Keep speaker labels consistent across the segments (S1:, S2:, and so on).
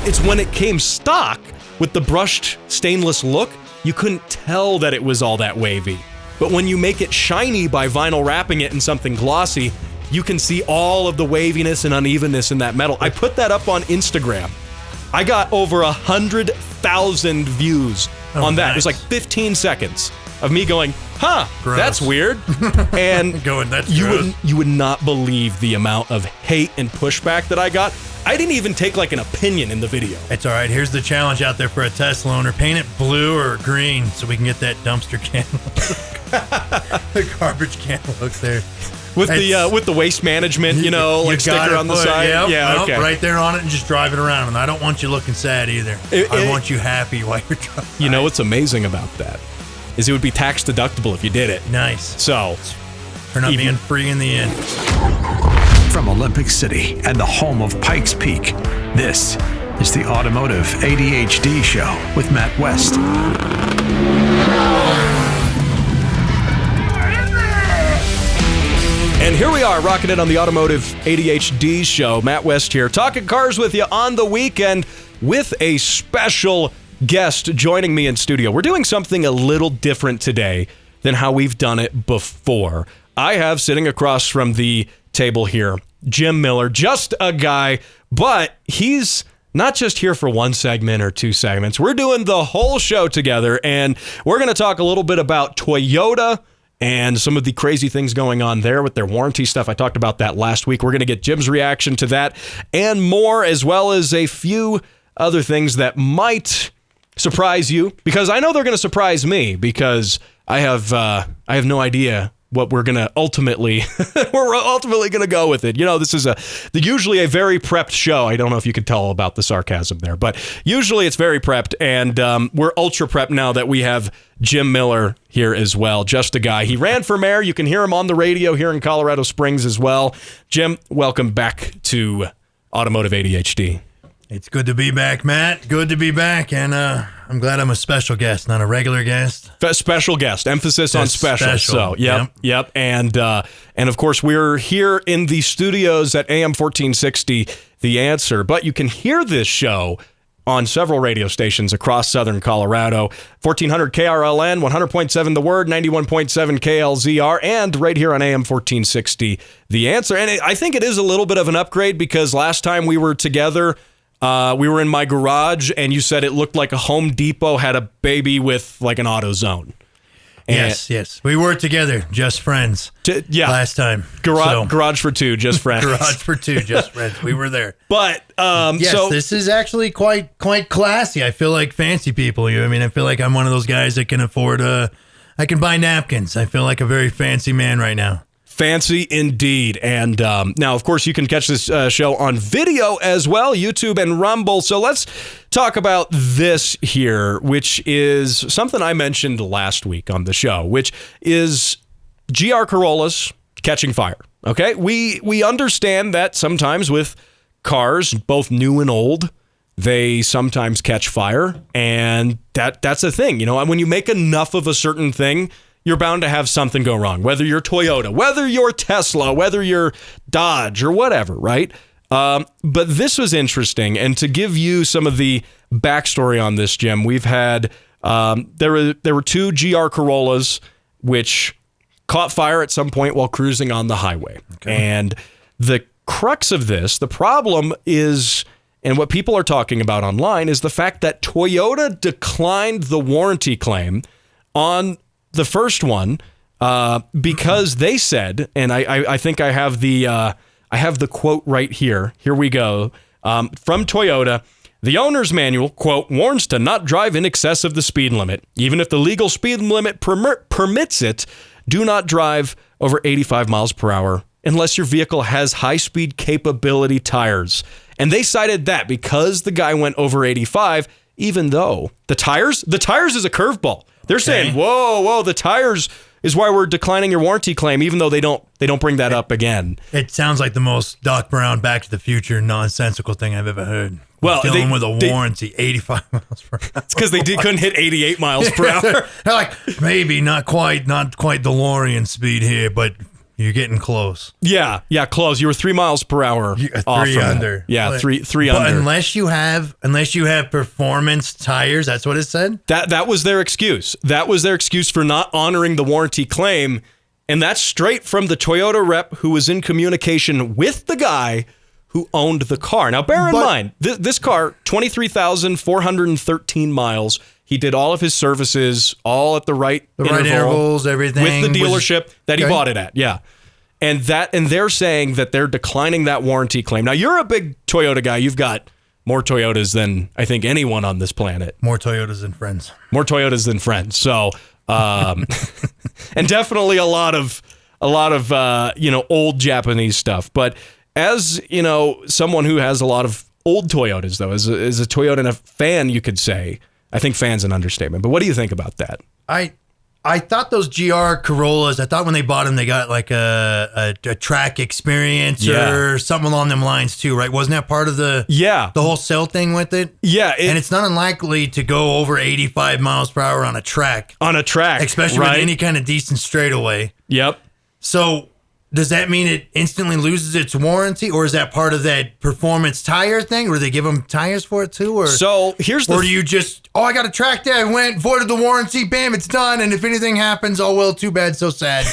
S1: It's when it came stock with the brushed stainless look, you couldn't tell that it was all that wavy. But when you make it shiny by vinyl wrapping it in something glossy, you can see all of the waviness and unevenness in that metal. I put that up on Instagram. I got over 100,000 views on that. Nice. It was like 15 seconds of me going, gross. That's weird. And
S2: that's
S1: you would not believe the amount of hate and pushback that I got. I didn't even take like an opinion in the video.
S2: It's all right. Here's the challenge out there for a Tesla owner. Paint it blue or green so we can get that dumpster can look. The garbage can look there.
S1: With the waste management, like sticker on the side.
S2: Okay. Right there on it and just drive it around. And I don't want you looking sad either. I want you happy while you're driving.
S1: You know what's amazing about that is it would be tax deductible if you did it.
S2: Nice.
S1: So,
S2: turn out being free in the end.
S3: From Olympic City and the home of Pikes Peak, this is the Automotive ADHD Show with Matt West.
S1: And here we are, rocking it on the Automotive ADHD Show. Matt West here, talking cars with you on the weekend with a special guest joining me in studio. We're doing something a little different today than how we've done it before. I have sitting across from the table here, Jim Miller, just a guy, but he's not just here for one segment or two segments. We're doing the whole show together, and we're going to talk a little bit about Toyota and some of the crazy things going on there with their warranty stuff. I talked about that last week. We're going to get Jim's reaction to that and more, as well as a few other things that might surprise you, because I know they're going to surprise me, because I have no idea what we're going to ultimately going to go with it. This is usually a very prepped show. I don't know if you can tell about the sarcasm there, but usually it's very prepped, and we're ultra prepped now that we have Jim Miller here as well. Just a guy. He ran for mayor. You can hear him on the radio here in Colorado Springs as well. Jim, welcome back to Automotive ADHD.
S2: It's good to be back, Matt. Good to be back, and I'm glad I'm a special guest, not a regular guest.
S1: Special guest, emphasis on special. So, yep. And of course, we're here in the studios at AM 1460, The Answer. But you can hear this show on several radio stations across southern Colorado. 1400 KRLN, 100.7 The Word, 91.7 KLZR, and right here on AM 1460, The Answer. And I think it is a little bit of an upgrade, because last time we were together, we were in my garage, and you said it looked like a Home Depot had a baby with like an AutoZone.
S2: Yes. We were together, just friends. Last time.
S1: Garage for two, just friends.
S2: Garage for two, just friends. We were there.
S1: But
S2: this is actually quite classy. I feel like fancy people. I feel like I'm one of those guys that can afford I can buy napkins. I feel like a very fancy man right now.
S1: Fancy indeed. And now, of course, you can catch this show on video as well, YouTube and Rumble. So let's talk about this here, which is something I mentioned last week on the show, which is GR Corollas catching fire. Okay, we understand that sometimes with cars, both new and old, they sometimes catch fire, and that's a thing. When you make enough of a certain thing, you're bound to have something go wrong, whether you're Toyota, whether you're Tesla, whether you're Dodge or whatever, right? But this was interesting. And to give you some of the backstory on this, Jim, we've had, there were two GR Corollas which caught fire at some point while cruising on the highway. Okay. And the crux of this, the problem is, and what people are talking about online, is the fact that Toyota declined the warranty claim on the first one, because they said, and I think I have the quote right here. Here we go. From Toyota, the owner's manual, quote, warns to not drive in excess of the speed limit. Even if the legal speed limit permits it, do not drive over 85 miles per hour unless your vehicle has high-speed capability tires. And they cited that because the guy went over 85, even though the tires is a curveball. They're saying, whoa, the tires is why we're declining your warranty claim, even though they don't bring that up again.
S2: It sounds like the most Doc Brown Back to the Future nonsensical thing I've ever heard.
S1: Well,
S2: dealing with a warranty, 85 miles per hour.
S1: It's because they couldn't hit 88 miles per hour.
S2: They're like, maybe not quite DeLorean speed here, but You're getting close.
S1: Yeah, close. You were 3 miles per hour off
S2: three
S1: from
S2: under.
S1: That. Yeah,
S2: But-
S1: three
S2: But
S1: under.
S2: unless you have performance tires, that's what it said.
S1: That was their excuse. That was their excuse for not honoring the warranty claim, and that's straight from the Toyota rep who was in communication with the guy who owned the car. Now, bear in mind, this car, 23,413 miles. He did all of his services, all at the right
S2: intervals, everything.
S1: with the dealership that he bought it at. Yeah. And they're saying that they're declining that warranty claim. Now, you're a big Toyota guy. You've got more Toyotas than I think anyone on this planet.
S2: More Toyotas than friends.
S1: More Toyotas than friends. So, and definitely a lot of old Japanese stuff. But as, someone who has a lot of old Toyotas, though, as a Toyota fan, you could say, I think fan's an understatement. But what do you think about that?
S2: I thought those GR Corollas, I thought when they bought them, they got like a track experience or something along them lines too, right? Wasn't that part of the whole sell thing with it?
S1: Yeah.
S2: And it's not unlikely to go over 85 miles per hour on a track. Especially with any kind of decent straightaway.
S1: Yep.
S2: So does that mean it instantly loses its warranty, or is that part of that performance tire thing, or they give them tires for it too? Or
S1: so here's the
S2: or do you just, I got a track day, I went, voided the warranty, bam, it's done, and if anything happens, oh well, too bad, so sad.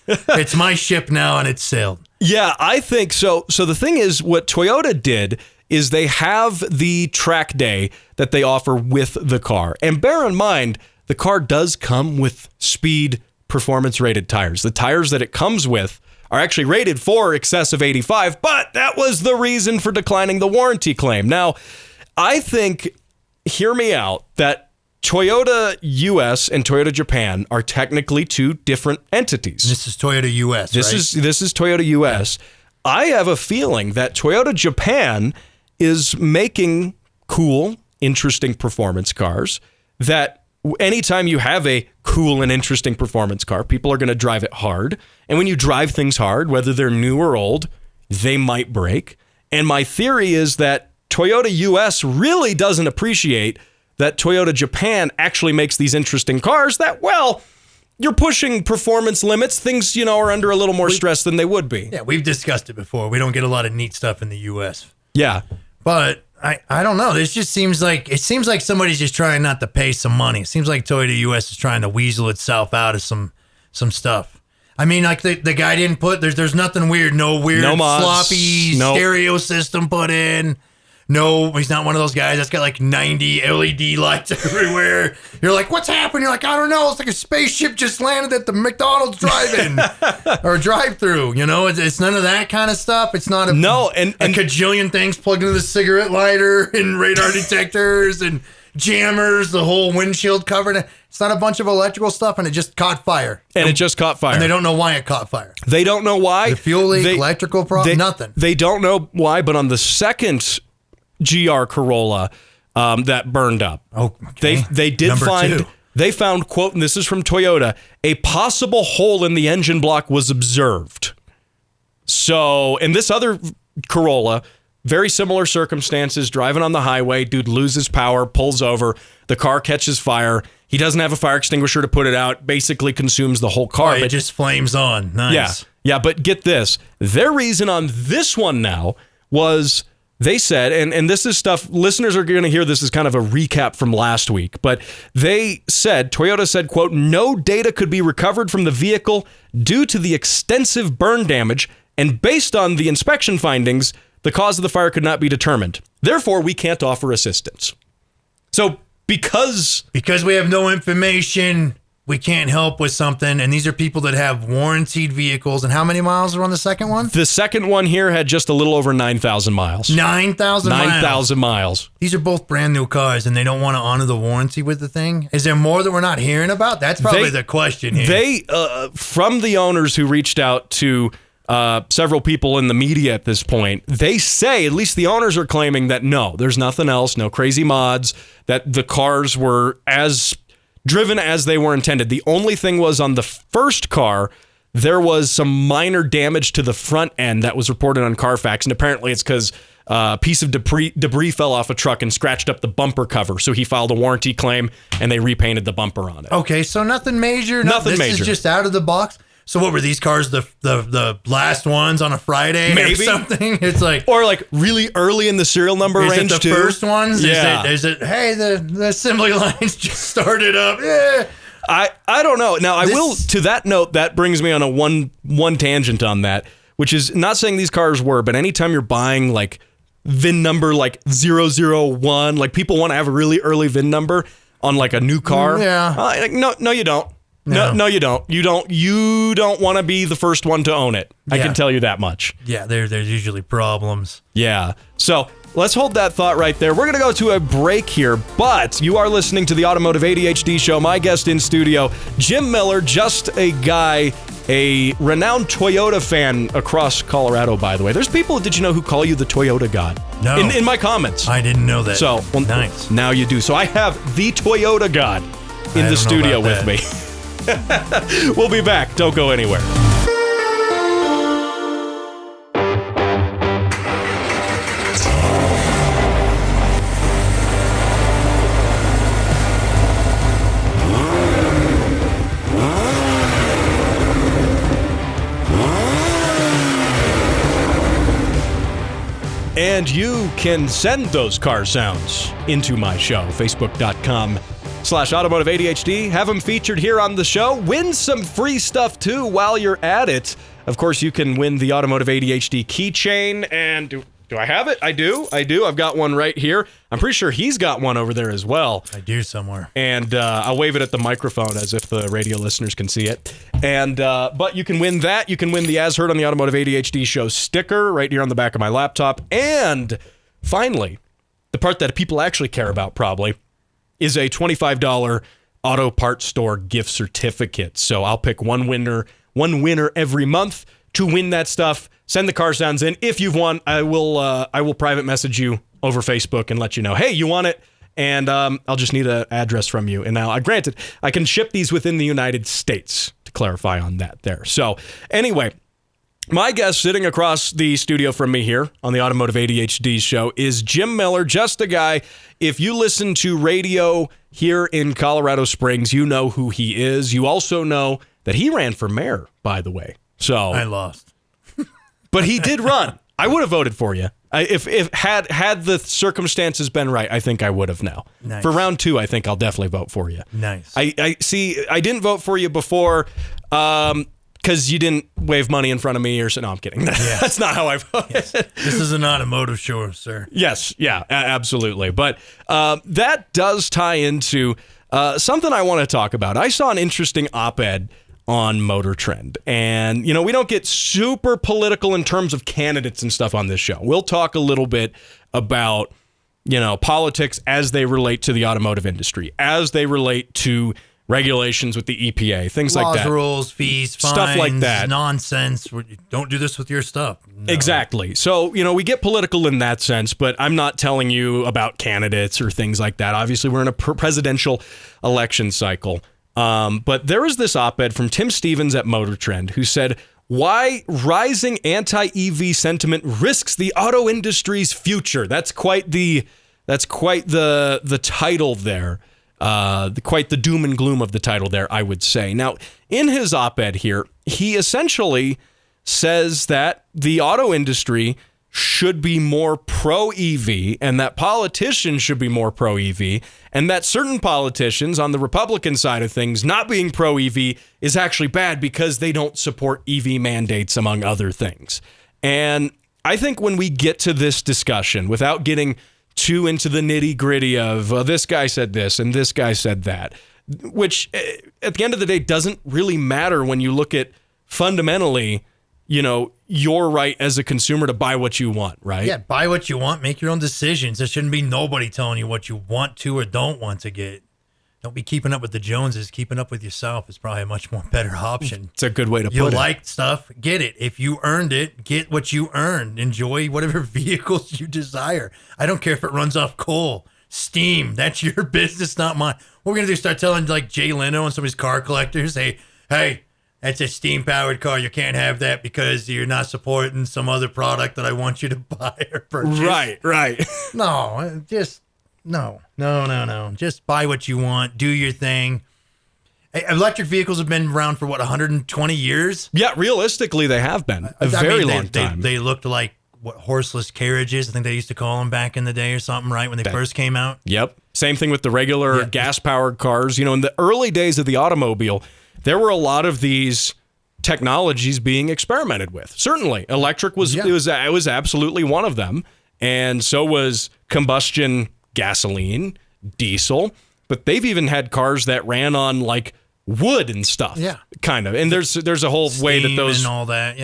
S2: It's my ship now and it's sailed.
S1: Yeah, I think so. So the thing is, what Toyota did is they have the track day that they offer with the car. And bear in mind, the car does come with speed performance rated tires. The tires that it comes with are actually rated for excess of 85, but that was the reason for declining the warranty claim. Now, I think, hear me out, that Toyota US and Toyota Japan are technically two different entities.
S2: This is Toyota US,
S1: This is Toyota US. I have a feeling that Toyota Japan is making cool, interesting performance cars that anytime you have a cool and interesting performance car, people are going to drive it hard. And when you drive things hard, whether they're new or old, they might break. And my theory is that Toyota US really doesn't appreciate that Toyota Japan actually makes these interesting cars that, well, you're pushing performance limits. Things, are under a little more stress than they would be.
S2: Yeah, we've discussed it before. We don't get a lot of neat stuff in the US.
S1: Yeah.
S2: But I don't know. This just seems like somebody's just trying not to pay some money. It seems like Toyota US is trying to weasel itself out of some stuff. I mean, like the guy didn't put there's nothing weird, no
S1: mods,
S2: sloppy stereo system put in. No, he's not one of those guys that's got like 90 LED lights everywhere. You're like, what's happening? You're like, I don't know. It's like a spaceship just landed at the McDonald's drive-in or drive-through. It's none of that kind of stuff. It's not a cajillion things plugged into the cigarette lighter and radar detectors and jammers, the whole windshield covered. It's not a bunch of electrical stuff, and it just caught fire.
S1: And it just caught fire.
S2: And they don't know why it caught fire.
S1: They don't know why.
S2: The fuel leak, electrical problem, nothing.
S1: They don't know why, but on the second GR Corolla that burned up.
S2: Okay.
S1: They did they found, quote, and this is from Toyota, a possible hole in the engine block was observed. So, in this other Corolla, very similar circumstances, driving on the highway, dude loses power, pulls over, the car catches fire. He doesn't have a fire extinguisher to put it out, basically consumes the whole car.
S2: It just flames on. Nice.
S1: Yeah, but get this. Their reason on this one now was, they said, and this is stuff, listeners are going to hear this as kind of a recap from last week, but Toyota said, quote, no data could be recovered from the vehicle due to the extensive burn damage, and based on the inspection findings, the cause of the fire could not be determined. Therefore, we can't offer assistance. So because
S2: we have no information, we can't help with something, and these are people that have warranted vehicles. And how many miles are on the second one?
S1: The second one here had just a little over 9,000 miles.
S2: 9,000 miles?
S1: 9,000 miles.
S2: These are both brand new cars, and they don't want to honor the warranty with the thing? Is there more that we're not hearing about? That's probably the question here.
S1: They, from the owners who reached out to several people in the media at this point, they say, at least the owners are claiming that no, there's nothing else, no crazy mods, that the cars were as driven as they were intended. The only thing was on the first car, there was some minor damage to the front end that was reported on Carfax, and apparently it's because a piece of debris fell off a truck and scratched up the bumper cover. So he filed a warranty claim, and they repainted the bumper on it.
S2: Okay, so nothing major.
S1: Nothing major.
S2: This is just out of the box. So what were these cars? The last ones on a Friday
S1: Maybe.
S2: or something? It's like,
S1: or like really early in the serial number
S2: is
S1: range
S2: it the
S1: too.
S2: first ones?
S1: Yeah.
S2: Is it? Hey, the assembly lines just started up. Yeah.
S1: I don't know. Now I will, to that note, that brings me on a one tangent on that, which is not saying these cars were, but anytime you're buying like VIN number like 001, like people want to have a really early VIN number on like a new car.
S2: Yeah.
S1: No, you don't. No, you don't. You don't want to be the first one to own it. I can tell you that much.
S2: Yeah, there's usually problems.
S1: Yeah. So let's hold that thought right there. We're going to go to a break here, but you are listening to the Automotive ADHD Show. My guest in studio, Jim Miller, just a guy, a renowned Toyota fan across Colorado, by the way. There's people, did you know, who call you the Toyota God?
S2: No.
S1: In my comments.
S2: I didn't know that.
S1: So, well,
S2: nice.
S1: Now you do. So I have the Toyota God in the studio with me. We'll be back. Don't go anywhere. And you can send those car sounds into my show, facebook.com/automotive ADHD. Have them featured here on the show. Win some free stuff too while you're at it. Of course, you can win the Automotive ADHD keychain. And do I have it? I do. I've got one right here. I'm pretty sure he's got one over there as well.
S2: I do somewhere.
S1: And I'll wave it at the microphone as if the radio listeners can see it. And but you can win that. You can win the As Heard on the Automotive ADHD Show sticker right here on the back of my laptop. And finally, the part that people actually care about probably is a $25 auto parts store gift certificate. So I'll pick one winner every month to win that stuff. Send the car sounds in. If you've won, I will private message you over Facebook and let you know, hey, you won it, and I'll just need an address from you. And now, granted, I can ship these within the United States, to clarify on that there. So anyway, my guest sitting across the studio from me here on the Automotive ADHD Show is Jim Miller, just a guy. If you listen to radio here in Colorado Springs, you know who he is. You also know that he ran for mayor, by the way. So
S2: I lost.
S1: But he did run. I would have voted for you. If had the circumstances been right, I think I would have now.
S2: Nice.
S1: For round 2, I think I'll definitely vote for you.
S2: Nice.
S1: I see. I didn't vote for you before because you didn't wave money in front of me or so. No, I'm kidding.
S2: Yeah.
S1: That's not how I voted.
S2: Yes. This is an automotive show, sir.
S1: Yes. Yeah, absolutely. But that does tie into something I want to talk about. I saw an interesting op-ed on Motor Trend. And, you know, we don't get super political in terms of candidates and stuff on this show. We'll talk a little bit about, you know, politics as they relate to the automotive industry, as they relate to regulations with the EPA, things
S2: Laws,
S1: like that.
S2: rules, fees, fines,
S1: stuff like that.
S2: Nonsense. Don't do this with your stuff. No.
S1: Exactly. So, you know, we get political in that sense, but I'm not telling you about candidates or things like that. Obviously, we're in a presidential election cycle. But there was this op-ed from Tim Stevens at Motor Trend who said, why rising anti-EV sentiment risks the auto industry's future. That's quite the title there. Quite the doom and gloom of the title there, I would say. Now, in his op-ed here, he essentially says that the auto industry should be more pro-EV and that politicians should be more pro-EV and that certain politicians on the Republican side of things not being pro-EV is actually bad because they don't support EV mandates, among other things. And I think when we get to this discussion, without getting too into the nitty-gritty of this guy said this and this guy said that, which at the end of the day doesn't really matter when you look at fundamentally, you know, your right as a consumer to buy what you want, right?
S2: Yeah, buy what you want, make your own decisions. There shouldn't be nobody telling you what you want to or don't want to get. Don't be keeping up with the Joneses. Keeping up with yourself is probably a much more better option.
S1: It's a good way to put it.
S2: You like stuff, get it. If you earned it, get what you earned. Enjoy whatever vehicles you desire. I don't care if it runs off coal, steam. That's your business, not mine. What we're going to do is start telling like Jay Leno and some of his car collectors, hey, that's a steam-powered car. You can't have that because you're not supporting some other product that I want you to buy or purchase.
S1: Right.
S2: No. Just buy what you want. Do your thing. Electric vehicles have been around for, 120 years?
S1: Yeah, realistically, they have been a very long time.
S2: They looked like horseless carriages, I think they used to call them back in the day or something, right, when they first came out?
S1: Yep. Same thing with the regular gas-powered cars. You know, in the early days of the automobile, there were a lot of these technologies being experimented with. Certainly, electric was it was absolutely one of them, and so was combustion gasoline, diesel. But they've even had cars that ran on like wood and stuff, kind of. And there's a whole way that those
S2: and all that,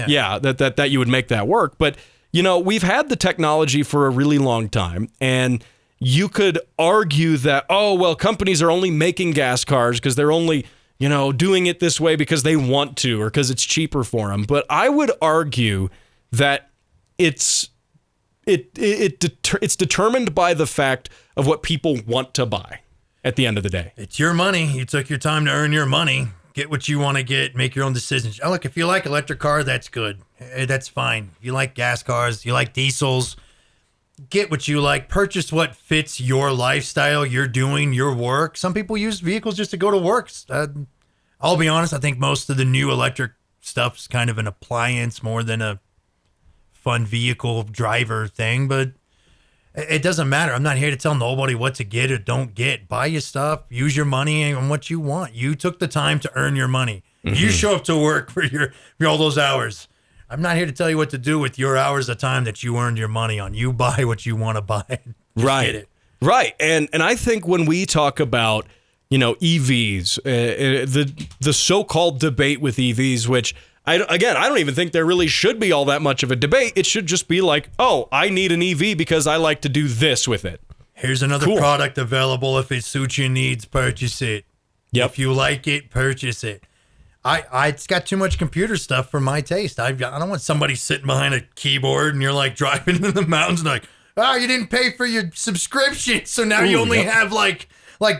S1: that you would make that work. But you know, we've had the technology for a really long time, and you could argue that, oh well, companies are only making gas cars because they're only doing it this way because they want to or because it's cheaper for them. But I would argue that it's determined by the fact of what people want to buy. At the end of the day,
S2: it's your money. You took your time to earn your money. Get what you want to get. Make your own decisions. Oh, look, if you like electric cars, that's good. That's fine. If you like gas cars, you like diesels, get what you like. Purchase what fits your lifestyle, you're doing, your work. Some people use vehicles just to go to work. I'll be honest. I think most of the new electric stuff's kind of an appliance more than a fun vehicle driver thing, but it doesn't matter. I'm not here to tell nobody what to get or don't get. Buy your stuff. Use your money on what you want. You took the time to earn your money. Mm-hmm. You show up to work for all those hours. I'm not here to tell you what to do with your hours of time that you earned your money on. You buy what you want to buy.
S1: Right.
S2: Get it.
S1: Right. And I think when we talk about, EVs, the so-called debate with EVs, which I don't even think there really should be all that much of a debate. It should just be like, oh, I need an EV because I like to do this with it.
S2: Here's another product available. If it suits your needs, purchase it.
S1: Yep.
S2: If you like it, purchase it. It's got too much computer stuff for my taste. I don't want somebody sitting behind a keyboard and you're like driving in the mountains and like, you didn't pay for your subscription, so now you only have like 1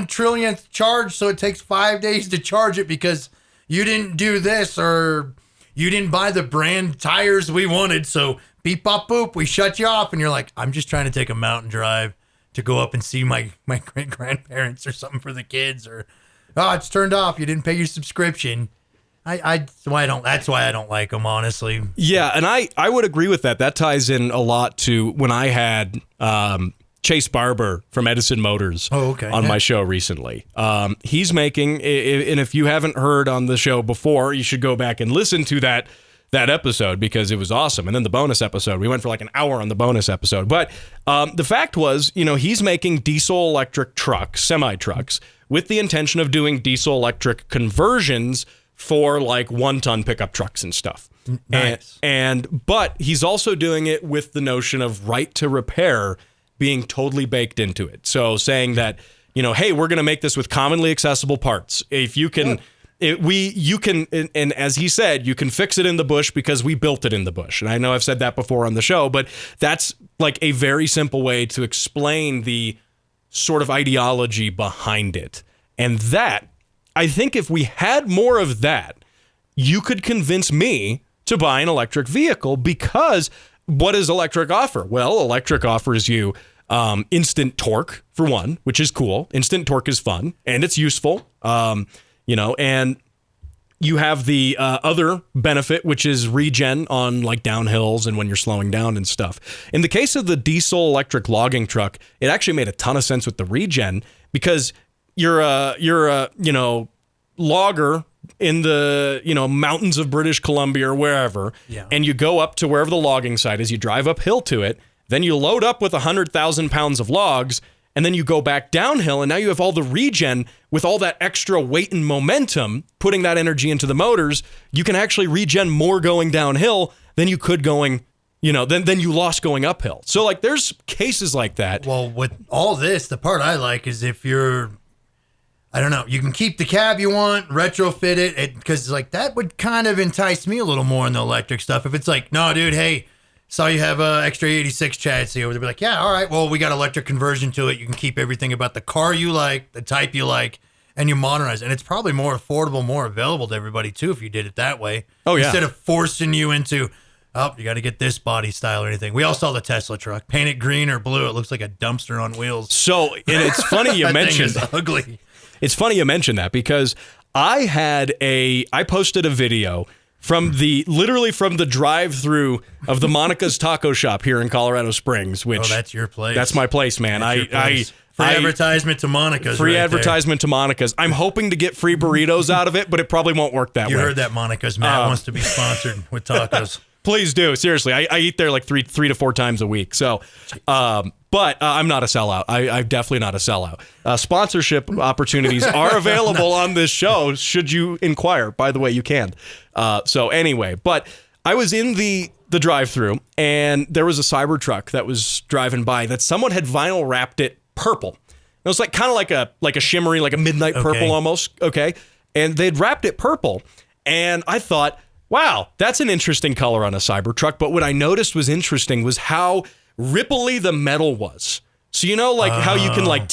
S2: trillionth charge, so it takes 5 days to charge it because you didn't do this, or you didn't buy the brand tires we wanted, so beep, bop, boop, we shut you off. And you're like, I'm just trying to take a mountain drive to go up and see my great-grandparents or something for the kids, or, it's turned off. You didn't pay your subscription. That's why I don't like them, honestly.
S1: Yeah, and I would agree with that. That ties in a lot to when I had Chase Barber from Edison Motors on my show recently. He's making, and if you haven't heard on the show before, you should go back and listen to that episode because it was awesome. And then the bonus episode, we went for like an hour on the bonus episode. But the fact was, he's making diesel electric trucks, semi-trucks, with the intention of doing diesel electric conversions for like 1-ton pickup trucks and stuff.
S2: Nice.
S1: But he's also doing it with the notion of right to repair being totally baked into it. So saying that, hey, we're going to make this with commonly accessible parts. If you can, and as he said, you can fix it in the bush because we built it in the bush. And I know I've said that before on the show, but that's like a very simple way to explain the sort of ideology behind it. And that, I think if we had more of that, you could convince me to buy an electric vehicle because what does electric offer? Well, electric offers you instant torque, for one, which is cool. Instant torque is fun, and it's useful, and you have the other benefit, which is regen on like downhills and when you're slowing down and stuff. In the case of the diesel electric logging truck, it actually made a ton of sense with the regen because you're a logger in the mountains of British Columbia or wherever, and you go up to wherever the logging site is, you drive uphill to it, then you load up with 100,000 pounds of logs, and then you go back downhill, and now you have all the regen with all that extra weight and momentum, putting that energy into the motors. You can actually regen more going downhill than you could going, than you lost going uphill. So like there's cases like that.
S2: Well, with all this, the part I like is if you're, I don't know, you can keep the cab you want, retrofit it, because like that would kind of entice me a little more in the electric stuff. If it's like, no, dude, hey, saw you have a extra 86 chassis over there. Be like, yeah, all right, well, we got electric conversion to it. You can keep everything about the car you like, the type you like, and you modernize. And it's probably more affordable, more available to everybody too if you did it that way.
S1: Oh, yeah.
S2: Instead of forcing you into, you got to get this body style or anything. We all saw the Tesla truck. Paint it green or blue. It looks like a dumpster on wheels.
S1: So, and it's funny you mentioned.
S2: Thing is ugly.
S1: It's funny you mention that because I posted a video from literally from the drive-through of the Monica's Taco Shop here in Colorado Springs, which
S2: that's your place.
S1: That's my place, man.
S2: Free advertisement to Monica's.
S1: Free advertisement to Monica's. I'm hoping to get free burritos out of it, but it probably won't work that way.
S2: You heard that, Monica's. Matt wants to be sponsored with tacos.
S1: Please do. Seriously. I eat there like three to four times a week. So, but I'm not a sellout. I'm definitely not a sellout. Sponsorship opportunities are available on this show should you inquire. By the way, you can. So anyway, but I was in the drive-thru and there was a CyberTruck that was driving by that someone had vinyl wrapped it purple. It was like kind of like a shimmery, like a midnight purple almost. Okay. And they'd wrapped it purple. And I thought, wow, that's an interesting color on a CyberTruck. But what I noticed was interesting was how ripply the metal was. So, you know, like how you can like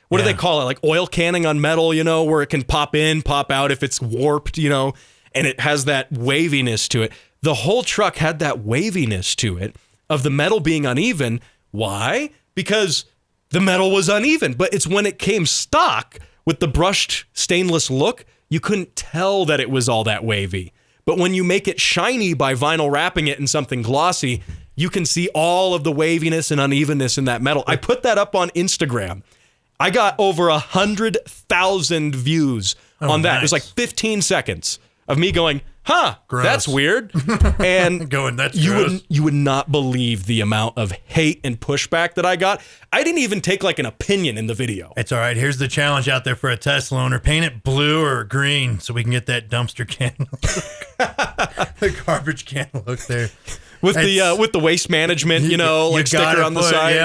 S1: what do they call it? Like oil canning on metal, you know, where it can pop in, pop out if it's warped, you know, and it has that waviness to it. The whole truck had that waviness to it of the metal being uneven. Why? Because the metal was uneven, but it's when it came stock with the brushed stainless look, you couldn't tell that it was all that wavy. But when you make it shiny by vinyl wrapping it in something glossy, you can see all of the waviness and unevenness in that metal. I put that up on Instagram. I got over 100,000 views on that. Nice. It was like 15 seconds of me going, gross. That's weird. And
S2: that's
S1: you would not believe the amount of hate and pushback that I got. I didn't even take like an opinion in the video.
S2: It's all right. Here's the challenge out there for a Tesla owner. Paint it blue or green so we can get that dumpster can look. The garbage can look there.
S1: With the waste management, you know, like sticker on the side.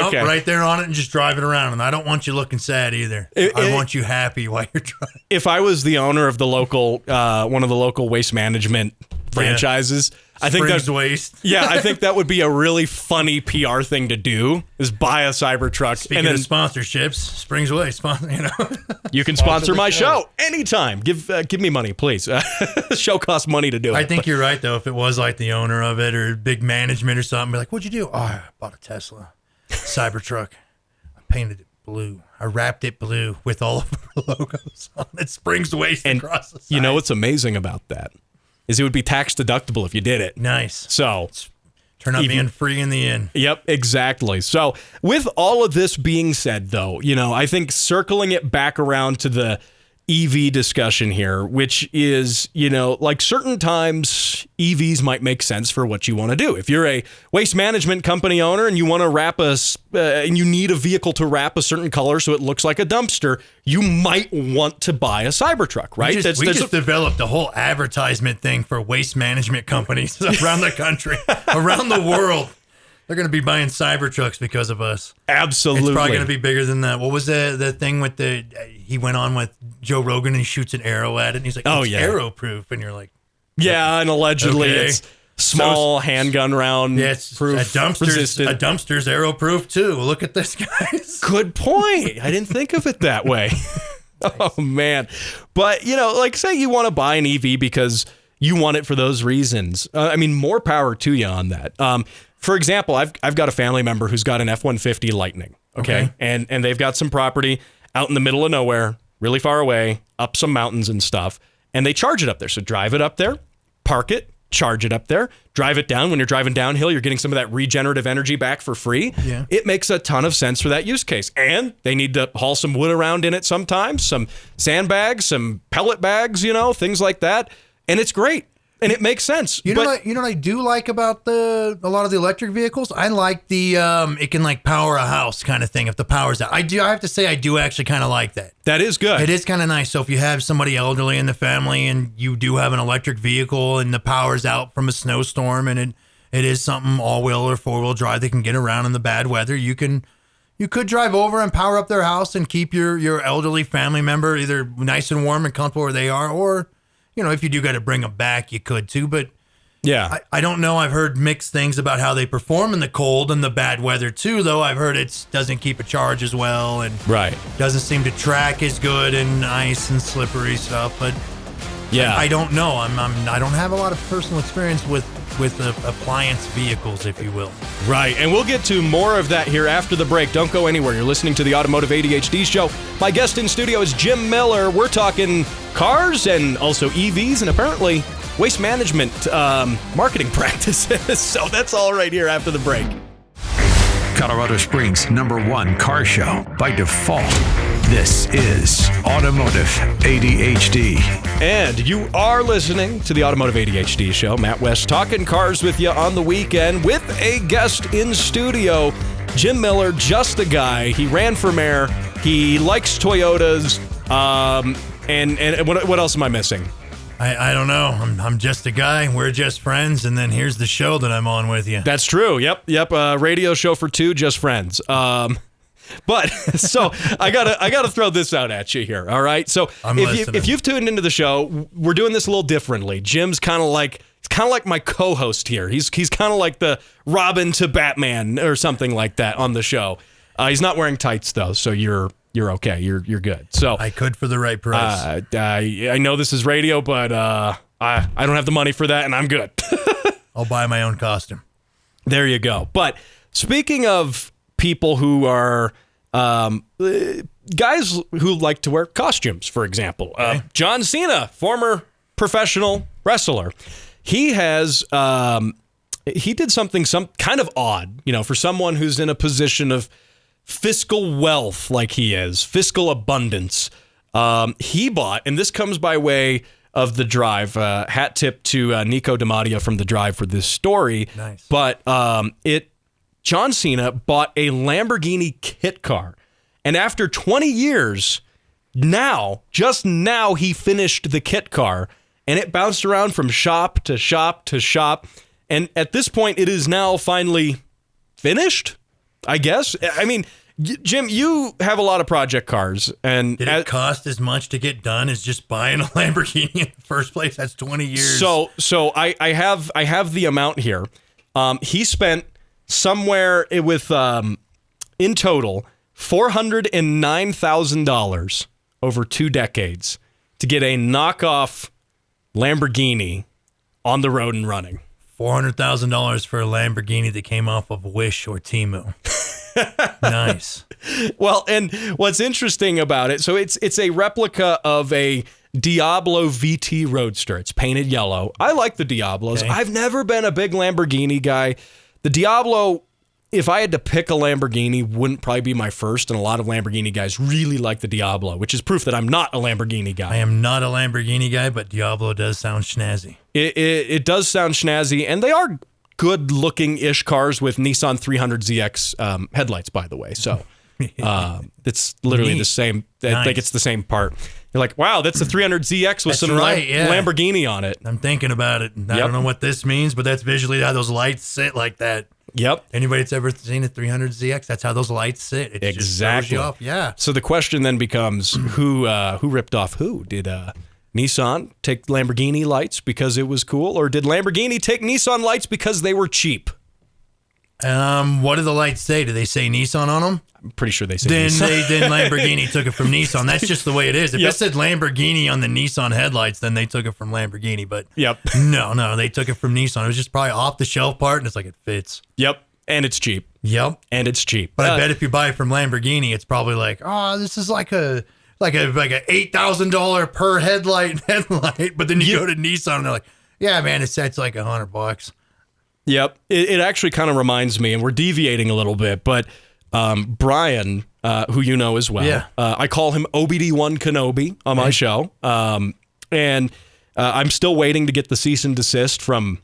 S2: Okay. Right there on it and just drive it around. And I don't want you looking sad either. I want you happy while you're driving.
S1: If I was the owner of the local, one of the local waste management franchises, I think
S2: Springs Waste.
S1: I think that would be a really funny PR thing to do is buy a CyberTruck.
S2: Speaking of sponsorships, Springs Waste,
S1: you can sponsor my show anytime. Give me money, please. The show costs money to do it.
S2: I think you're right though. If it was like the owner of it or big management or something, be like, "What'd you do?" "Oh, I bought a Tesla CyberTruck. I painted it blue. I wrapped it blue with all of our logos on it. Springs Waste
S1: and
S2: across the side."
S1: You know what's amazing about that is it would be tax deductible if you did it.
S2: Nice.
S1: So
S2: turn out being free in the end.
S1: Yep, exactly. So with all of this being said, though, you know, I think circling it back around to the EV discussion here, which is, you know, like certain times EVs might make sense for what you want to do. If you're a waste management company owner and you want to wrap and you need a vehicle to wrap a certain color so it looks like a dumpster, you might want to buy a CyberTruck, right?
S2: We just developed a whole advertisement thing for waste management companies around the country, around the world. They're going to be buying CyberTrucks because of us.
S1: Absolutely.
S2: It's probably going to be bigger than that. What was the thing with he went on with Joe Rogan and he shoots an arrow at it and he's like, it's arrow proof. And you're like,
S1: yeah, and allegedly it's small handgun round proof.
S2: A dumpster's arrow proof too. Look at this, guys.
S1: Good point. I didn't think of it that way. Oh, man. But, you know, like say you want to buy an EV because you want it for those reasons. I mean, more power to you on that. For example, I've got a family member who's got an F-150 Lightning, okay? And they've got some property out in the middle of nowhere, really far away, up some mountains and stuff, and they charge it up there. So drive it up there, park it, charge it up there, drive it down. When you're driving downhill, you're getting some of that regenerative energy back for free.
S2: Yeah.
S1: It makes a ton of sense for that use case. And they need to haul some wood around in it sometimes, some sandbags, some pellet bags, you know, things like that. And it's great. And it makes sense.
S2: You know what I do like about a lot of the electric vehicles? I like the it can like power a house kind of thing if the power's out. I have to say I do actually kind of like that.
S1: That is good.
S2: It is kind of nice. So if you have somebody elderly in the family and you do have an electric vehicle and the power's out from a snowstorm and it is something all-wheel or four-wheel drive that can get around in the bad weather, you could drive over and power up their house and keep your elderly family member either nice and warm and comfortable where they are, or you know, if you do got to bring them back, you could too. But
S1: yeah,
S2: I don't know. I've heard mixed things about how they perform in the cold and the bad weather too, though. I've heard it doesn't keep a charge as well and doesn't seem to track as good in ice and slippery stuff. But
S1: yeah,
S2: I don't know. I don't have a lot of personal experience with with appliance vehicles, if you will.
S1: Right, and we'll get to more of that here after the break. Don't go anywhere. You're listening to the Automotive ADHD Show. My guest in studio is Jim Miller. We're talking cars and also EVs and apparently waste management marketing practices. So that's all right here after the break.
S3: Colorado Springs' #1 car show by default. This is Automotive ADHD.
S1: And you are listening to the Automotive ADHD Show. Matt West talking cars with you on the weekend with a guest in studio, Jim Miller, just a guy. He ran for mayor. He likes Toyotas. And what else am I missing?
S2: I don't know. I'm just a guy. We're just friends. And then here's the show that I'm on with you.
S1: That's true. Yep. Radio show for two, just friends. But so I gotta throw this out at you here. All right. So if you've tuned into the show, we're doing this a little differently. Jim's kind of like my co-host here. He's kind of like the Robin to Batman or something like that on the show. He's not wearing tights though, so you're okay. You're good. So
S2: I could for the right price.
S1: I know this is radio, but I don't have the money for that, and I'm good.
S2: I'll buy my own costume.
S1: There you go. But speaking of people who are guys who like to wear costumes, for example.
S2: Okay.
S1: John Cena, former professional wrestler. He has he did something kind of odd, for someone who's in a position of fiscal wealth like he is, fiscal abundance. He bought, and this comes by way of The Drive, hat tip to Nico DiMatteo from The Drive for this story.
S2: Nice.
S1: But John Cena bought a Lamborghini kit car. And after 20 years, just now, he finished the kit car. And it bounced around from shop to shop to shop. And at this point, it is now finally finished, I guess. I mean, Jim, you have a lot of project cars. And
S2: did it cost as much to get done as just buying a Lamborghini in the first place? That's 20 years.
S1: So I have the amount here. He spent somewhere with, in total, $409,000 over 2 decades to get a knockoff Lamborghini on the road and running.
S2: $400,000 for a Lamborghini that came off of Wish or Temu. Nice.
S1: Well, and what's interesting about it, so it's a replica of a Diablo VT Roadster. It's painted yellow. I like the Diablos.
S2: Okay.
S1: I've never been a big Lamborghini guy. The Diablo, if I had to pick a Lamborghini, wouldn't probably be my first, and a lot of Lamborghini guys really like the Diablo, which is proof that I'm not a Lamborghini guy.
S2: I am not a Lamborghini guy, but Diablo does sound snazzy.
S1: It does sound snazzy, and they are good-looking-ish cars with Nissan 300ZX headlights, by the way. So it's literally the same. I think it's the same part. You're like, wow, that's a 300ZX with some Lamborghini on it.
S2: I'm thinking about it. I don't know what this means, but that's visually how those lights sit like that.
S1: Yep.
S2: Anybody that's ever seen a 300ZX, that's how those lights sit. It just throws you off. Yeah.
S1: So the question then becomes, who ripped off who? Did Nissan take Lamborghini lights because it was cool, or did Lamborghini take Nissan lights because they were cheap?
S2: What do the lights say? Do they say Nissan on them?
S1: I'm pretty sure they say Nissan.
S2: Then Lamborghini took it from Nissan. That's just the way it is. If it said Lamborghini on the Nissan headlights, then they took it from Lamborghini. But no, they took it from Nissan. It was just probably off the shelf part, and it's like it fits.
S1: Yep, and it's cheap.
S2: Yep,
S1: and it's cheap.
S2: But I bet if you buy it from Lamborghini, it's probably like, this is like a $8,000 per headlight. But then you go to Nissan, and they're like, yeah, man, it's like $100.
S1: Yep, it actually kind of reminds me, and we're deviating a little bit, but Brian, who you know as well, I call him OBD1 Kenobi on my show, and I'm still waiting to get the cease and desist from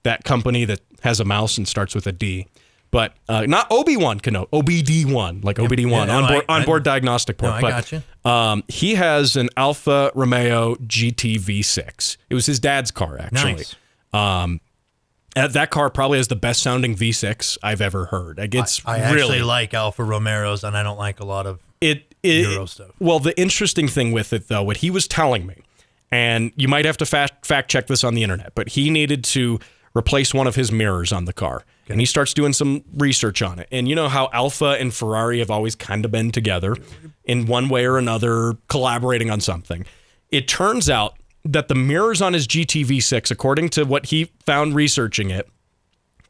S1: that company that has a mouse and starts with a D. But not Obi-Wan Kenobi, OBD1, like OBD1, onboard diagnostic port.
S2: No, I gotcha.
S1: He has an Alfa Romeo GT V6. It was his dad's car, actually.
S2: Nice.
S1: That car probably has the best sounding V6 I've ever heard. Like,
S2: I actually like Alfa Romeos, and I don't like a lot of Euro stuff. Well,
S1: the interesting thing with it, though, what he was telling me, and you might have to fact check this on the internet, but he needed to replace one of his mirrors on the car. Okay. And he starts doing some research on it. And you know how Alfa and Ferrari have always kind of been together in one way or another, collaborating on something. It turns out that the mirrors on his GTV6, according to what he found researching it,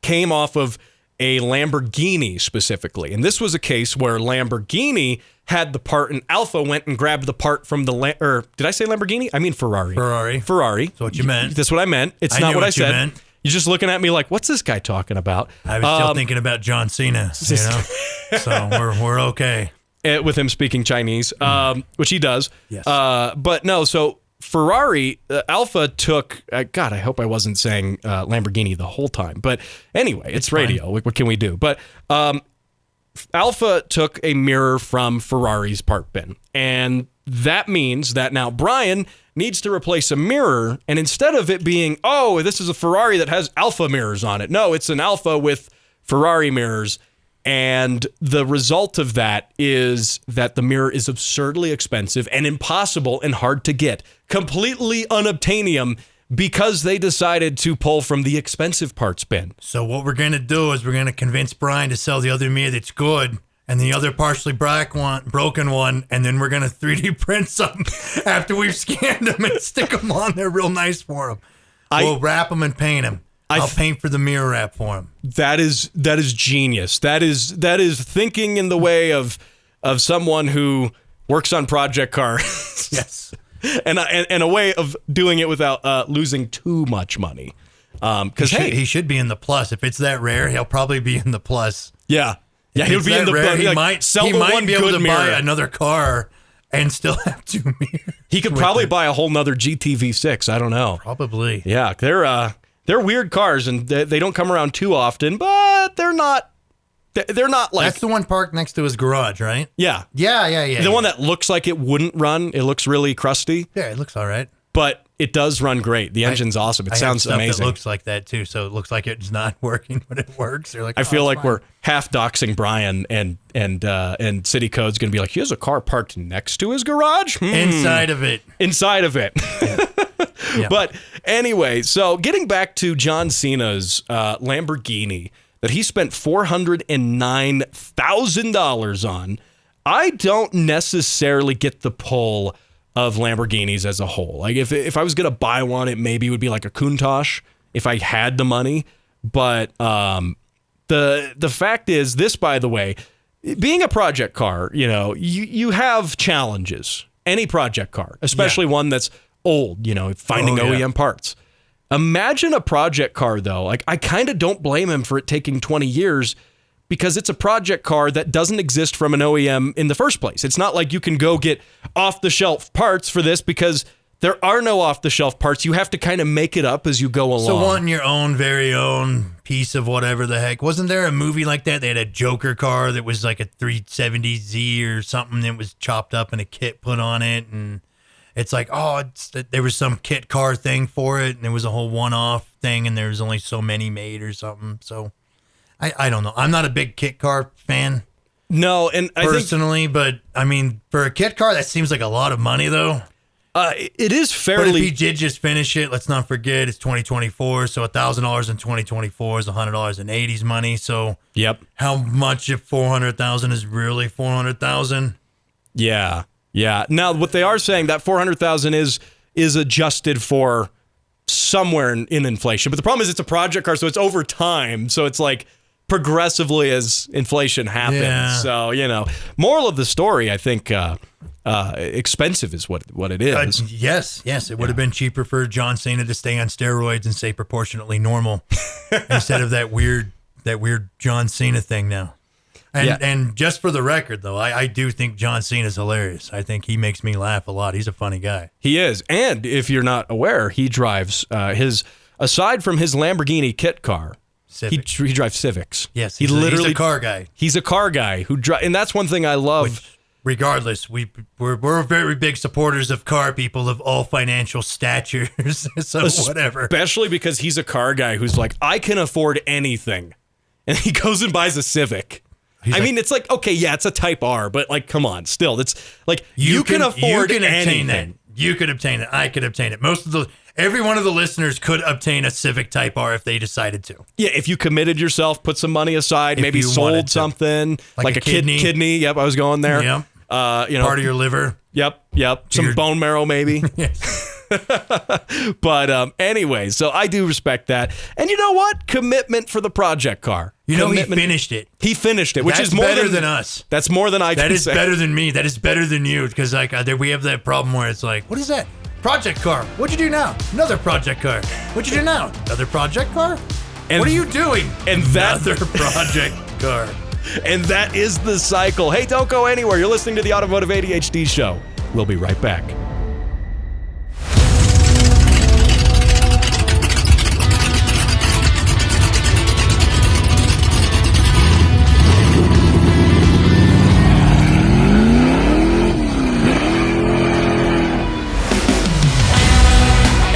S1: came off of a Lamborghini specifically. And this was a case where Lamborghini had the part and Alpha went and grabbed the part from or did I say Lamborghini? I mean Ferrari. Ferrari.
S2: That's what you meant.
S1: That's what I meant. It's not what I said.
S2: Meant.
S1: You're just looking at me like, what's this guy talking about?
S2: I was still thinking about John Cena, you know? So we're okay.
S1: With him speaking Chinese, which he does.
S2: Yes.
S1: But no, so Ferrari, Alpha took, God, I hope I wasn't saying Lamborghini the whole time. But anyway, it's radio. What can we do? But Alpha took a mirror from Ferrari's part bin. And that means that now Brian needs to replace a mirror. And instead of it being, oh, this is a Ferrari that has Alpha mirrors on it. No, it's an Alpha with Ferrari mirrors. And the result of that is that the mirror is absurdly expensive and impossible and hard to get. Completely unobtainium because they decided to pull from the expensive parts bin.
S2: So what we're going to do is we're going to convince Brian to sell the other mirror that's good and the other partially broken one, and then we're going to 3D print some after we've scanned them and stick them on there real nice for him. We'll wrap them and paint them. I'll paint for the mirror wrap for him. That is
S1: genius. That is thinking in the way of someone who works on project cars.
S2: Yes.
S1: and a way of doing it without losing too much money. Because
S2: he should be in the plus. If it's that rare, he'll probably be in the plus.
S1: Yeah. Yeah, he'll be in the
S2: rare,
S1: he
S2: like,
S1: might sell
S2: he
S1: the
S2: might
S1: one
S2: be able
S1: good
S2: to
S1: mirror.
S2: buy another car and still have two mirrors.
S1: He could probably buy a whole nother GTV6. I don't know.
S2: Probably.
S1: Yeah, they're weird cars, and they don't come around too often, but they're not like...
S2: That's the one parked next to his garage, right?
S1: Yeah.
S2: Yeah.
S1: The one that looks like it wouldn't run. It looks really crusty.
S2: Yeah, it looks all right.
S1: But it does run great. The engine's awesome. It sounds amazing.
S2: It looks like that, too, so it looks like it's not working, but it works. You're like,
S1: I feel like we're half doxing Brian, and City Code's going to be like, he has a car parked next to his garage?
S2: Inside of it.
S1: Yeah. Yeah. But anyway, so getting back to John Cena's Lamborghini that he spent $409,000 on, I don't necessarily get the pull of Lamborghinis as a whole. Like if I was going to buy one, it maybe would be like a Countach if I had the money. But the fact is this, by the way, being a project car, you have challenges. Any project car, especially one that's old, finding OEM parts. Imagine a project car, though. Like, I kind of don't blame him for it taking 20 years because it's a project car that doesn't exist from an OEM in the first place. It's not like you can go get off-the-shelf parts for this because there are no off-the-shelf parts. You have to kind of make it up as you go along.
S2: So wanting your own very own piece of whatever the heck. Wasn't there a movie like that? They had a Joker car that was like a 370Z or something that was chopped up and a kit put on it, and it's like, there was some kit car thing for it, and there was a whole one-off thing, and there was only so many made or something. So, I don't know. I'm not a big kit car fan.
S1: No, and
S2: personally, but I mean, for a kit car, that seems like a lot of money, though.
S1: It is fairly.
S2: But if he did just finish it, let's not forget it's 2024, so $1,000 in 2024 is $100 in 80s money. So,
S1: yep.
S2: How much if $400,000 is really $400,000?
S1: Yeah. Yeah. Now, what they are saying, that $400,000 is adjusted for somewhere in inflation. But the problem is it's a project car, so it's over time. So it's like progressively as inflation happens. Yeah. So, moral of the story, I think expensive is what it is.
S2: Yes. It would have been cheaper for John Cena to stay on steroids and say proportionately normal instead of that weird John Cena thing now. And just for the record, though, I do think John Cena is hilarious. I think he makes me laugh a lot. He's a funny guy.
S1: He is. And if you're not aware, he drives aside from his Lamborghini kit car, he drives Civics.
S2: Yes, he's a car guy.
S1: He's a car guy who drives. And that's one thing I love.
S2: Which, regardless, we're very big supporters of car people of all financial statures. So whatever.
S1: Especially because he's a car guy who's like, I can afford anything. And he goes and buys a Civic. I mean, it's like, okay, yeah, it's a Type R, but like, come on, still, it's like you can afford anything.
S2: That. You could obtain it. I could obtain it. Every one of the listeners could obtain a Civic Type R if they decided to.
S1: Yeah, if you committed yourself, put some money aside, maybe sold something like a kidney. Yep, I was going there.
S2: Yep. Part of your liver.
S1: Yep. Some bone marrow, maybe.
S2: Yes.
S1: But anyway, so I do respect that. And you know what? Commitment for the project car.
S2: He finished it.
S1: He finished it, which
S2: That's
S1: is more
S2: better than us.
S1: That's more than I can say.
S2: That is better than me. That is better than you. Because we have that problem where it's like, what is that? Project car. What'd you do now? Another project car. What'd you do now? Another project car?
S1: And
S2: what are you doing?
S1: Another
S2: project car.
S1: And that is the cycle. Hey, don't go anywhere. You're listening to the Automotive ADHD Show. We'll be right back.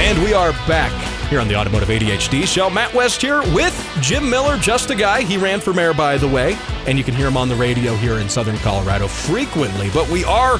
S1: And we are back here on the Automotive ADHD Show. Matt West here with Jim Miller, just a guy. He ran for mayor, by the way, and you can hear him on the radio here in Southern Colorado frequently. But we are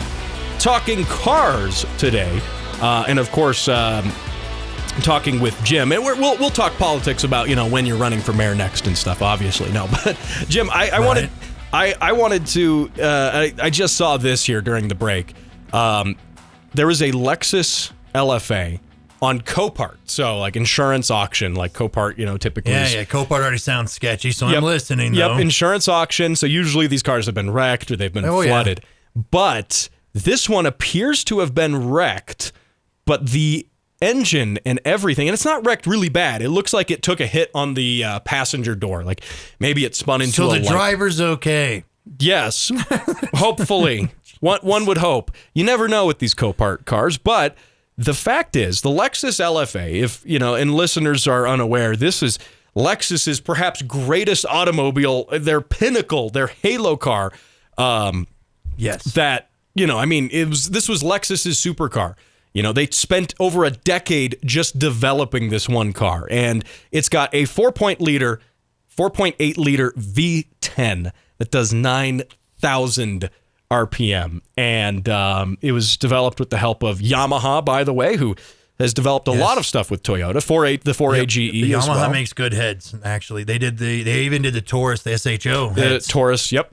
S1: talking cars today, and of course, talking with Jim. And we'll talk politics about when you're running for mayor next and stuff. Obviously, no. But Jim, I wanted to. I just saw this here during the break. There was a Lexus LFA on Copart, so like insurance auction, like Copart, typically.
S2: Yeah, Copart already sounds sketchy, so I'm listening, though.
S1: Yep, insurance auction, so usually these cars have been wrecked or they've been flooded. Yeah. But this one appears to have been wrecked, but the engine and everything, and it's not wrecked really bad. It looks like it took a hit on the passenger door, like maybe it spun into a light.
S2: So the driver's okay.
S1: Yes, hopefully. One would hope. You never know with these Copart cars, but the fact is, the Lexus LFA, if and listeners are unaware, this is Lexus's perhaps greatest automobile, their pinnacle, their halo car.
S2: Yes.
S1: That, this was Lexus's supercar. They spent over a decade just developing this one car, and it's got a 4.8 liter V10 that does 9,000 RPM, and it was developed with the help of Yamaha, by the way, who has developed a lot of stuff with Toyota. The 4A GE as well.
S2: Yamaha makes good heads. Actually, they even did the Taurus, the SHO.
S1: The Taurus, SHO.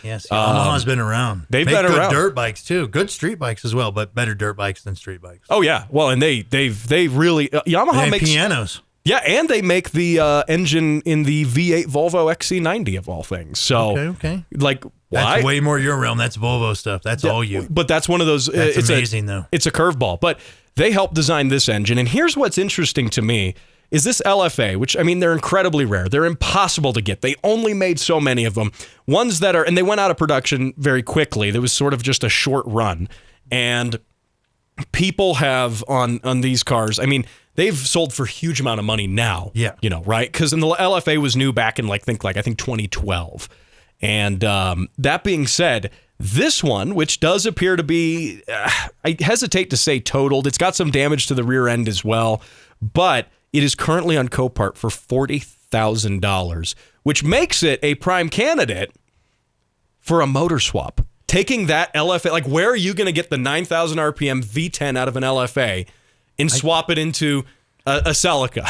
S2: Yes. Yamaha's been around.
S1: They've been around.
S2: Good dirt bikes too. Good street bikes as well, but better dirt bikes than street bikes.
S1: Oh yeah. Well, and they really Yamaha makes
S2: pianos.
S1: Yeah, and they make the engine in the V8 Volvo XC90 of all things. So,
S2: okay.
S1: Like, why?
S2: That's way more your realm. That's Volvo stuff. That's all you.
S1: But that's one of those.
S2: It's amazing, though.
S1: It's a curveball. But they helped design this engine. And here's what's interesting to me is this LFA, which, they're incredibly rare. They're impossible to get. They only made so many of them. Ones that are, and they went out of production very quickly. There was sort of just a short run. And people have on these cars, they've sold for a huge amount of money now.
S2: Yeah.
S1: Right? Because the LFA was new back in I think 2012. And that being said, this one, which does appear to be, I hesitate to say totaled. It's got some damage to the rear end as well, but it is currently on Copart for $40,000, which makes it a prime candidate for a motor swap. Taking that LFA, where are you going to get the 9,000 RPM V10 out of an LFA and swap it into a Celica?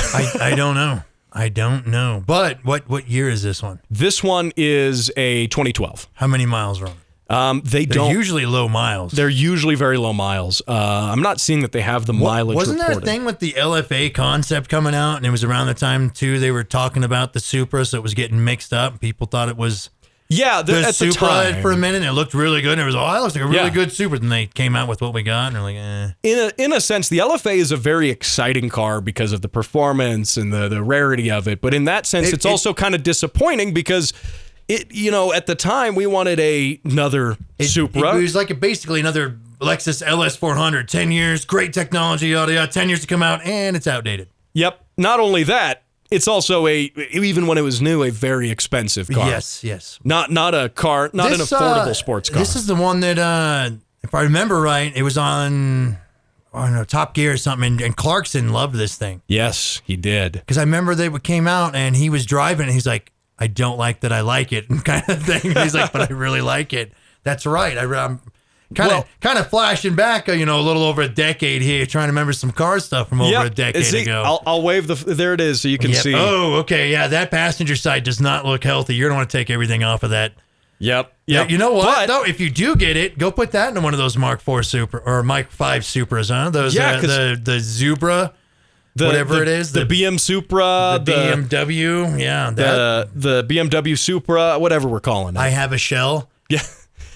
S2: I don't know. But what year is this one?
S1: This one is a 2012.
S2: How many miles are on it? They're usually low miles.
S1: They're usually very low miles. I'm not seeing that they have the mileage
S2: Wasn't
S1: reported.
S2: there a thing with the LFA concept coming out? And it was around the time, too, they were talking about the Supra, so it was getting mixed up. People thought it was...
S1: Yeah,
S2: the
S1: at
S2: Supra
S1: the time.
S2: for a minute. It looked really good. And it was, that looks like a really good Supra. Then they came out with what we got, and they're like,
S1: In a sense, the LFA is a very exciting car because of the performance and the rarity of it. But in that sense, it's also kind of disappointing because it, at the time we wanted another Supra.
S2: It was basically another Lexus LS400. 10 years, great technology, yada yada. 10 years to come out, and it's outdated.
S1: Yep. Not only that. It's also even when it was new, a very expensive car.
S2: Yes.
S1: Not a car, not an affordable sports car.
S2: This is the one that, if I remember right, it was on, Top Gear or something, and Clarkson loved this thing.
S1: Yes, he did.
S2: Because I remember they came out, and he was driving, and he's like, I don't like that I like it, kind of thing. And he's like, but I really like it. That's right. I'm kind of flashing back, a little over a decade here, trying to remember some car stuff from over a decade ago.
S1: I'll wave there it is so you can see.
S2: Oh, okay. Yeah, that passenger side does not look healthy. You're going to want to take everything off of that
S1: Yep.
S2: Yeah, you know what? Though, if you do get it, go put that in one of those Mark IV Supra or Mark V Supras, huh? Those the Zubra, whatever it is,
S1: the BM Supra,
S2: the BMW,
S1: the BMW Supra, whatever we're calling it.
S2: I have a shell.
S1: Yeah.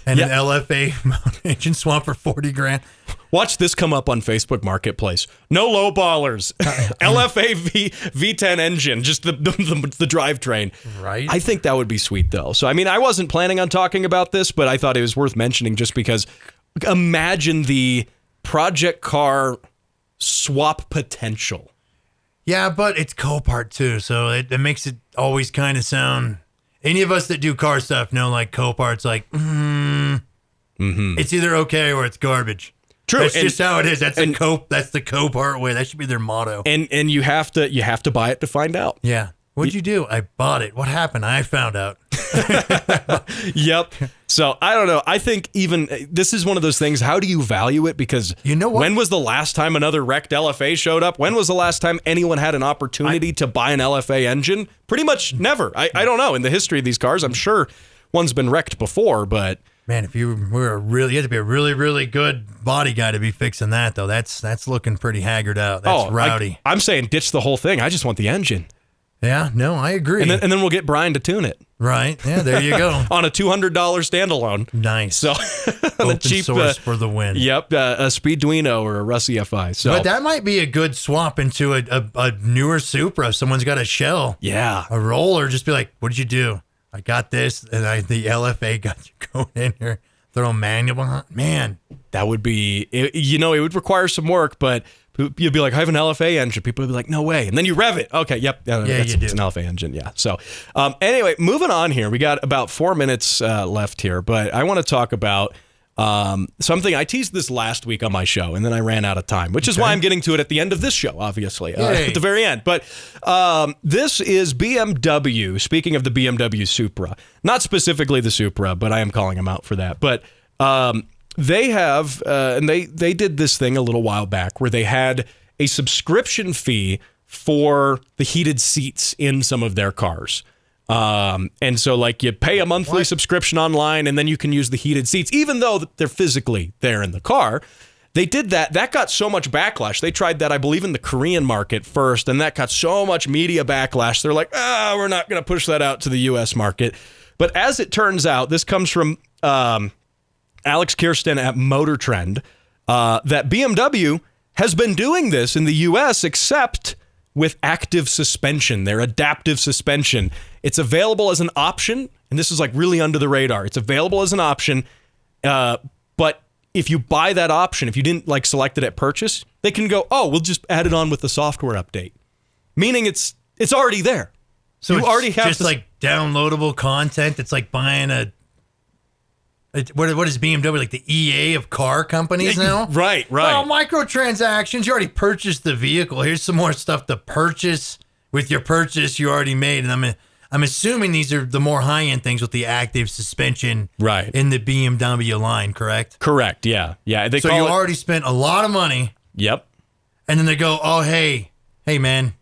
S2: And an LFA engine swap for $40,000.
S1: Watch this come up on Facebook Marketplace. No low ballers. LFA V10 engine, just the drivetrain.
S2: Right.
S1: I think that would be sweet, though. So, I mean, I wasn't planning on talking about this, but I thought it was worth mentioning just because imagine the project car swap potential.
S2: Yeah, but it's Copart, too, so it makes it always kind of sound... Any of us that do car stuff know, like, Copart's like, it's either okay or it's garbage.
S1: True.
S2: That's just how it is. That's the Copart way. That should be their motto.
S1: And you have to buy it to find out.
S2: Yeah. What'd you do? I bought it. What happened? I found out.
S1: Yep. So I don't know. I think even this is one of those things. How do you value it? Because
S2: you know what?
S1: When was the last time another wrecked LFA showed up? When was the last time anyone had an opportunity to buy an LFA engine? Pretty much never. I don't know. In the history of these cars, I'm sure one's been wrecked before, but
S2: man, if you had to be a really, really good body guy to be fixing that, though. That's looking pretty haggard out. That's rowdy.
S1: I'm saying ditch the whole thing. I just want the engine.
S2: Yeah, no, I agree.
S1: And then we'll get Brian to tune it.
S2: Right. Yeah, there you go.
S1: On a $200 standalone.
S2: Nice.
S1: So
S2: Open cheap source for the win.
S1: Yep, a Speeduino or a Rusty FI. So,
S2: but that might be a good swap into a newer Supra. If someone's got a shell,
S1: a
S2: roller, just be like, "What did you do? I got this, and the LFA got you going in here. Throw a manual behind. Man,
S1: that would be. It would require some work, but. You'd be like, I have an LFA engine. People would be like, no way. And then you rev it. Okay, yep. It's an LFA engine, yeah. So anyway, moving on here. We got about 4 minutes left here, but I want to talk about something. I teased this last week on my show, and then I ran out of time, which is why I'm getting to it at the end of this show, obviously, at the very end. But this is BMW. Speaking of the BMW Supra, not specifically the Supra, but I am calling them out for that. But they have, and they did this thing a little while back where they had a subscription fee for the heated seats in some of their cars. And so like you pay a monthly subscription online and then you can use the heated seats, even though they're physically there in the car. They did that. That got so much backlash. They tried that, I believe, in the Korean market first, and that got so much media backlash. They're like, we're not going to push that out to the U.S. market. But as it turns out, this comes from Alex Kirsten at Motor Trend, that BMW has been doing this in the U.S. except with active suspension, their adaptive suspension. It's available as an option, and this is like really under the radar. It's available as an option, but if you buy that option, if you didn't like select it at purchase, they can go, we'll just add it on with the software update, meaning it's already there.
S2: So you already have just like downloadable content. It's like buying what is BMW, like the EA of car companies now?
S1: Right.
S2: Oh, microtransactions. You already purchased the vehicle. Here's some more stuff to purchase with your purchase you already made. And I'm assuming these are the more high-end things with the active suspension in the BMW line, correct?
S1: Correct, yeah.
S2: So you already spent a lot of money.
S1: Yep.
S2: And then they go, hey, man,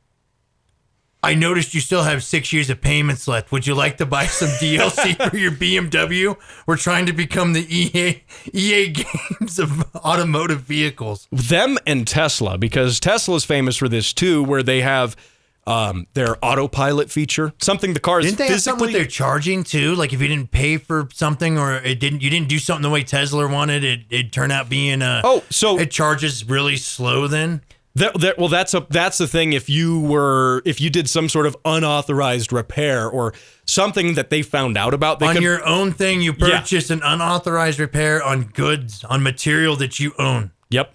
S2: I noticed you still have 6 years of payments left. Would you like to buy some DLC for your BMW? We're trying to become the EA games of automotive vehicles.
S1: Them and Tesla, because Tesla's famous for this too, where they have their autopilot feature, something the car is
S2: Didn't they have something with their charging too? Like if you didn't pay for something or you didn't do something the way Tesla wanted, it'd turn out being so it charges really slow then?
S1: Well, that's the thing. If you did some sort of unauthorized repair or something that they found out about,
S2: your own thing, you purchased an unauthorized repair on goods, on material that you own.
S1: Yep,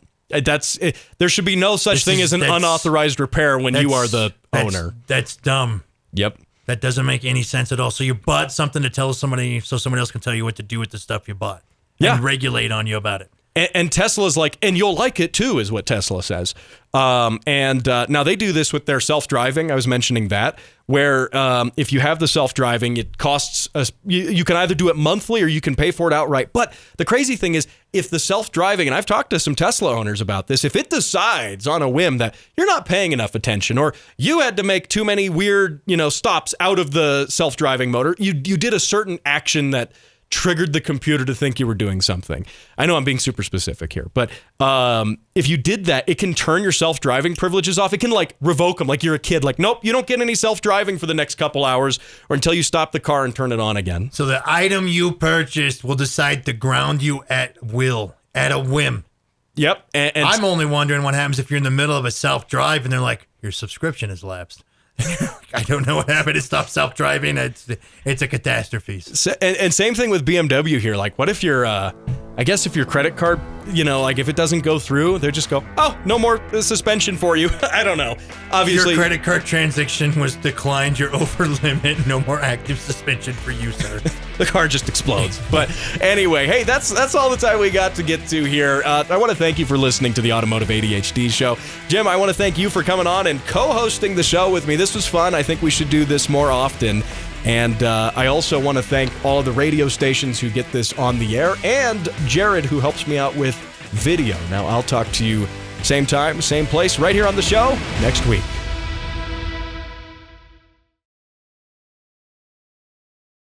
S1: there should be no such thing as an unauthorized repair when you are the owner.
S2: That's dumb.
S1: Yep,
S2: that doesn't make any sense at all. So you bought something to tell somebody, so somebody else can tell you what to do with the stuff you bought, and regulate on you about it.
S1: And Tesla's like, and you'll like it too, is what Tesla says. Now they do this with their self-driving. I was mentioning that, where if you have the self-driving, it costs you can either do it monthly or you can pay for it outright. But the crazy thing is, if the self-driving, and I've talked to some Tesla owners about this, if it decides on a whim that you're not paying enough attention, or you had to make too many weird, stops out of the self-driving motor, you did a certain action that triggered the computer to think you were doing something. I know I'm being super specific here, but if you did that, it can turn your self-driving privileges off. It can like revoke them like you're a kid. Like, nope, you don't get any self-driving for the next couple hours or until you stop the car and turn it on again.
S2: So the item you purchased will decide to ground you at will, at a whim.
S1: Yep. And
S2: I'm only wondering what happens if you're in the middle of a self-drive and they're like, your subscription has lapsed. I don't know what happened. It stopped self-driving. It's a catastrophe.
S1: And same thing with BMW here. Like, what if your, I guess if your credit card, like if it doesn't go through, they just go, oh, no more suspension for you. I don't know. Obviously,
S2: your credit card transaction was declined. You're over limit. No more active suspension for you, sir.
S1: The car just explodes. But anyway, hey, that's all the time we got to get to here. I want to thank you for listening to the Automotive ADHD show. Jim, I want to thank you for coming on and co-hosting the show with me. This was fun. I think we should do this more often. And I also want to thank all of the radio stations who get this on the air and Jared, who helps me out with video. Now, I'll talk to you same time, same place, right here on the show next week.